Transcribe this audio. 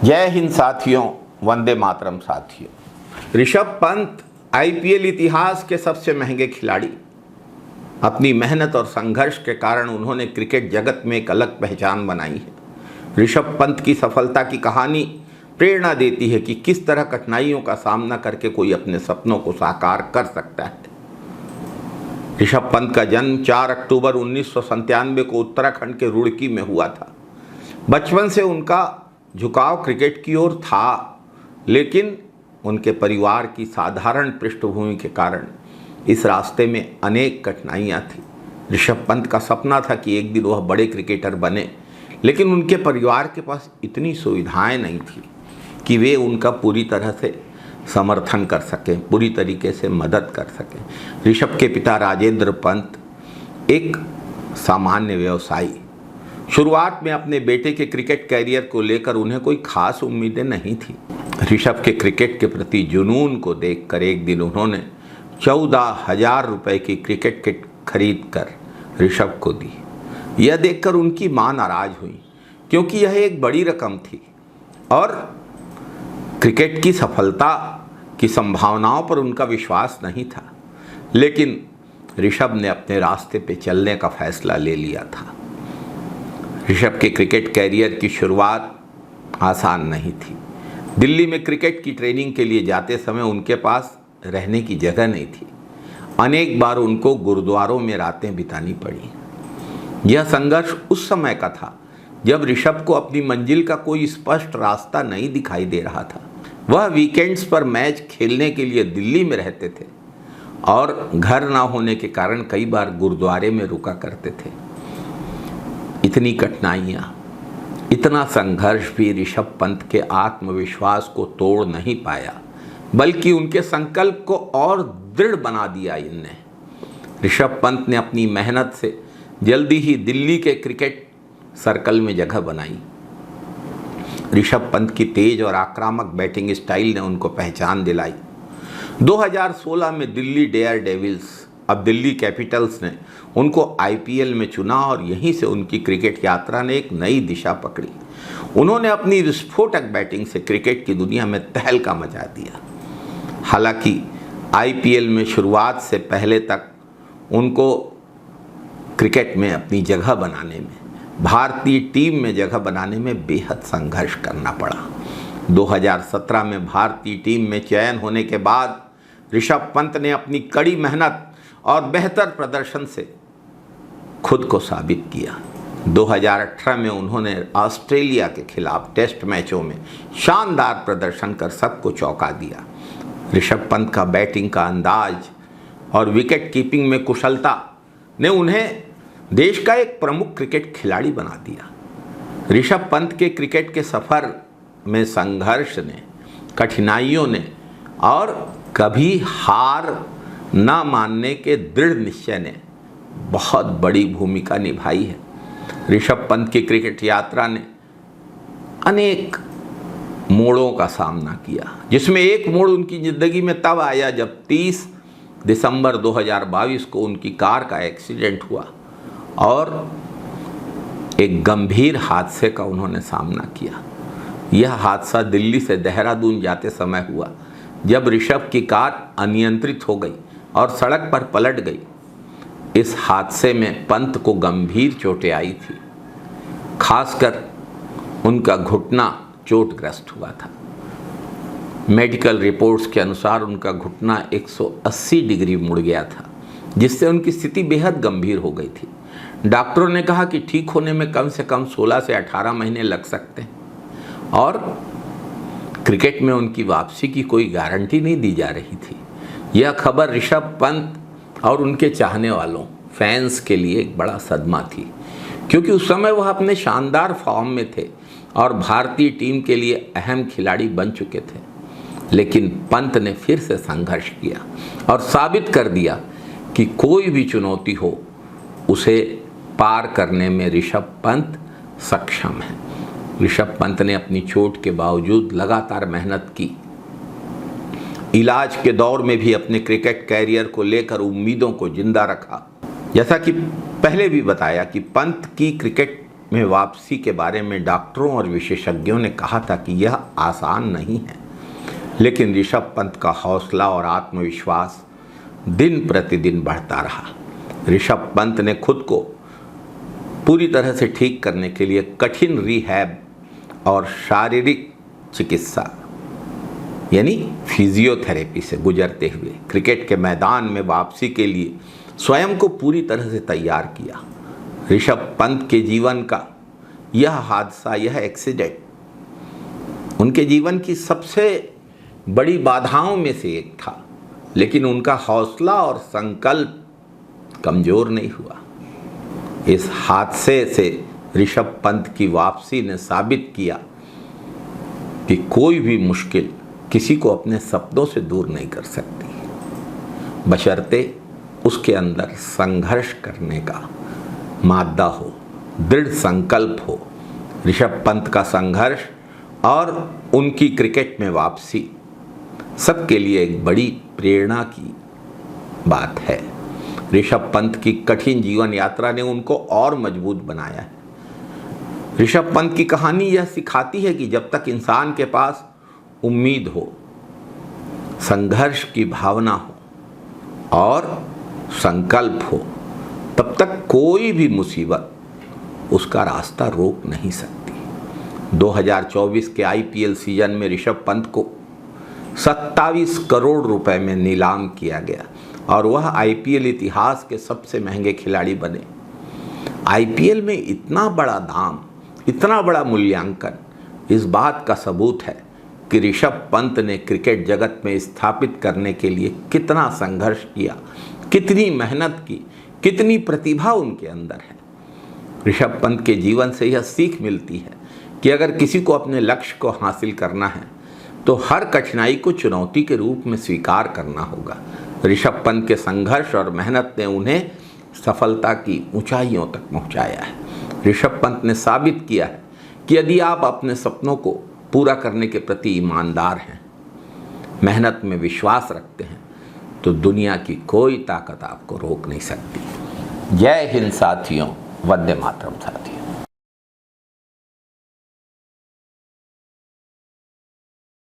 जय हिंद साथियों, वंदे मातरम साथियों। ऋषभ पंत आईपीएल इतिहास के सबसे महंगे खिलाड़ी। अपनी मेहनत और संघर्ष के कारण उन्होंने क्रिकेट जगत में एक अलग पहचान बनाई है। ऋषभ पंत की सफलता की कहानी प्रेरणा देती है कि किस तरह कठिनाइयों का सामना करके कोई अपने सपनों को साकार कर सकता है। ऋषभ पंत का जन्म 4 अक्टूबर 1997 को उत्तराखंड के रुड़की में हुआ था। बचपन से उनका झुकाव क्रिकेट की ओर था, लेकिन उनके परिवार की साधारण पृष्ठभूमि के कारण इस रास्ते में अनेक कठिनाइयाँ थी। ऋषभ पंत का सपना था कि एक दिन वह बड़े क्रिकेटर बने, लेकिन उनके परिवार के पास इतनी सुविधाएं नहीं थी कि वे उनका पूरी तरह से समर्थन कर सकें, पूरी तरीके से मदद कर सकें। ऋषभ के पिता राजेंद्र पंत एक सामान्य व्यवसायी। शुरुआत में अपने बेटे के क्रिकेट कैरियर को लेकर उन्हें कोई खास उम्मीदें नहीं थी। ऋषभ के क्रिकेट के प्रति जुनून को देखकर एक दिन उन्होंने 14,000 रुपए की क्रिकेट किट खरीद कर ऋषभ को दी। यह देखकर उनकी मां नाराज हुई, क्योंकि यह एक बड़ी रकम थी और क्रिकेट की सफलता की संभावनाओं पर उनका विश्वास नहीं था। लेकिन ऋषभ ने अपने रास्ते पे चलने का फैसला ले लिया था। ऋषभ के क्रिकेट कैरियर की शुरुआत आसान नहीं थी। दिल्ली में क्रिकेट की ट्रेनिंग के लिए जाते समय उनके पास रहने की जगह नहीं थी। अनेक बार उनको गुरुद्वारों में रातें बितानी पड़ी। यह संघर्ष उस समय का था जब ऋषभ को अपनी मंजिल का कोई स्पष्ट रास्ता नहीं दिखाई दे रहा था। वह वीकेंड्स पर मैच खेलने के लिए दिल्ली में रहते थे और घर ना होने के कारण कई बार गुरुद्वारे में रुका करते थे। इतनी कठिनाइयाँ, इतना संघर्ष भी ऋषभ पंत के आत्मविश्वास को तोड़ नहीं पाया, बल्कि उनके संकल्प को और दृढ़ बना दिया इनने। ऋषभ पंत ने अपनी मेहनत से जल्दी ही दिल्ली के क्रिकेट सर्कल में जगह बनाई। ऋषभ पंत की तेज और आक्रामक बैटिंग स्टाइल ने उनको पहचान दिलाई। 2016 में दिल्ली डेयर डेविल्स, अब दिल्ली कैपिटल्स, ने उनको आईपीएल में चुना और यहीं से उनकी क्रिकेट यात्रा ने एक नई दिशा पकड़ी। उन्होंने अपनी विस्फोटक बैटिंग से क्रिकेट की दुनिया में तहलका मचा दिया। हालांकि आईपीएल में शुरुआत से पहले तक उनको क्रिकेट में अपनी जगह बनाने में, भारतीय टीम में जगह बनाने में बेहद संघर्ष करना पड़ा। 2017 में भारतीय टीम में चयन होने के बाद ऋषभ पंत ने अपनी कड़ी मेहनत और बेहतर प्रदर्शन से खुद को साबित किया। 2018 में उन्होंने ऑस्ट्रेलिया के खिलाफ टेस्ट मैचों में शानदार प्रदर्शन कर सबको चौंका दिया। ऋषभ पंत का बैटिंग का अंदाज और विकेट कीपिंग में कुशलता ने उन्हें देश का एक प्रमुख क्रिकेट खिलाड़ी बना दिया। ऋषभ पंत के क्रिकेट के सफ़र में संघर्ष ने, कठिनाइयों ने और कभी हार न मानने के दृढ़ निश्चय ने बहुत बड़ी भूमिका निभाई है। ऋषभ पंत की क्रिकेट यात्रा ने अनेक मोड़ों का सामना किया, जिसमें एक मोड़ उनकी ज़िंदगी में तब आया जब 30 दिसंबर 2022 को उनकी कार का एक्सीडेंट हुआ और एक गंभीर हादसे का उन्होंने सामना किया। यह हादसा दिल्ली से देहरादून जाते समय हुआ, जब ऋषभ की कार अनियंत्रित हो गई और सड़क पर पलट गई। इस हादसे में पंत को गंभीर चोटें आई थी, खासकर उनका घुटना चोटग्रस्त हुआ था। मेडिकल रिपोर्ट्स के अनुसार उनका घुटना 180 डिग्री मुड़ गया था, जिससे उनकी स्थिति बेहद गंभीर हो गई थी। डॉक्टरों ने कहा कि ठीक होने में कम से कम 16 से 18 महीने लग सकते हैं और क्रिकेट में उनकी वापसी की कोई गारंटी नहीं दी जा रही थी। यह खबर ऋषभ पंत और उनके चाहने वालों, फैंस के लिए एक बड़ा सदमा थी, क्योंकि उस समय वह अपने शानदार फॉर्म में थे और भारतीय टीम के लिए अहम खिलाड़ी बन चुके थे। लेकिन पंत ने फिर से संघर्ष किया और साबित कर दिया कि कोई भी चुनौती हो, उसे पार करने में ऋषभ पंत सक्षम है। ऋषभ पंत ने अपनी चोट के बावजूद लगातार मेहनत की। इलाज के दौर में भी अपने क्रिकेट कैरियर को लेकर उम्मीदों को जिंदा रखा। जैसा कि पहले भी बताया कि पंत की क्रिकेट में वापसी के बारे में डॉक्टरों और विशेषज्ञों ने कहा था कि यह आसान नहीं है, लेकिन ऋषभ पंत का हौसला और आत्मविश्वास दिन प्रतिदिन बढ़ता रहा। ऋषभ पंत ने खुद को पूरी तरह से ठीक करने के लिए कठिन रिहैब और शारीरिक चिकित्सा यानी फिजियोथेरेपी से गुजरते हुए क्रिकेट के मैदान में वापसी के लिए स्वयं को पूरी तरह से तैयार किया। ऋषभ पंत के जीवन का यह हादसा, यह एक्सीडेंट उनके जीवन की सबसे बड़ी बाधाओं में से एक था, लेकिन उनका हौसला और संकल्प कमजोर नहीं हुआ। इस हादसे से ऋषभ पंत की वापसी ने साबित किया कि कोई भी मुश्किल किसी को अपने सपनों से दूर नहीं कर सकती, बशर्ते उसके अंदर संघर्ष करने का मादा हो, दृढ़ संकल्प हो। ऋषभ पंत का संघर्ष और उनकी क्रिकेट में वापसी सबके लिए एक बड़ी प्रेरणा की बात है। ऋषभ पंत की कठिन जीवन यात्रा ने उनको और मजबूत बनाया है। ऋषभ पंत की कहानी यह सिखाती है कि जब तक इंसान के पास उम्मीद हो, संघर्ष की भावना हो और संकल्प हो, तब तक कोई भी मुसीबत उसका रास्ता रोक नहीं सकती। 2024 के आईपीएल सीजन में ऋषभ पंत को 27 करोड़ रुपए में नीलाम किया गया और वह आईपीएल इतिहास के सबसे महंगे खिलाड़ी बने। आईपीएल में इतना बड़ा दाम, इतना बड़ा मूल्यांकन इस बात का सबूत है कि ऋषभ पंत ने क्रिकेट जगत में स्थापित करने के लिए कितना संघर्ष किया, कितनी मेहनत की, कितनी प्रतिभा उनके अंदर है। ऋषभ पंत के जीवन से यह सीख मिलती है कि अगर किसी को अपने लक्ष्य को हासिल करना है तो हर कठिनाई को चुनौती के रूप में स्वीकार करना होगा। ऋषभ पंत के संघर्ष और मेहनत ने उन्हें सफलता की ऊंचाइयों तक पहुंचाया है। ऋषभ पंत ने साबित किया है कि यदि आप अपने सपनों को पूरा करने के प्रति ईमानदार हैं, मेहनत में विश्वास रखते हैं, तो दुनिया की कोई ताकत आपको रोक नहीं सकती। जय हिंद साथियों, वंदे मातरम साथियों।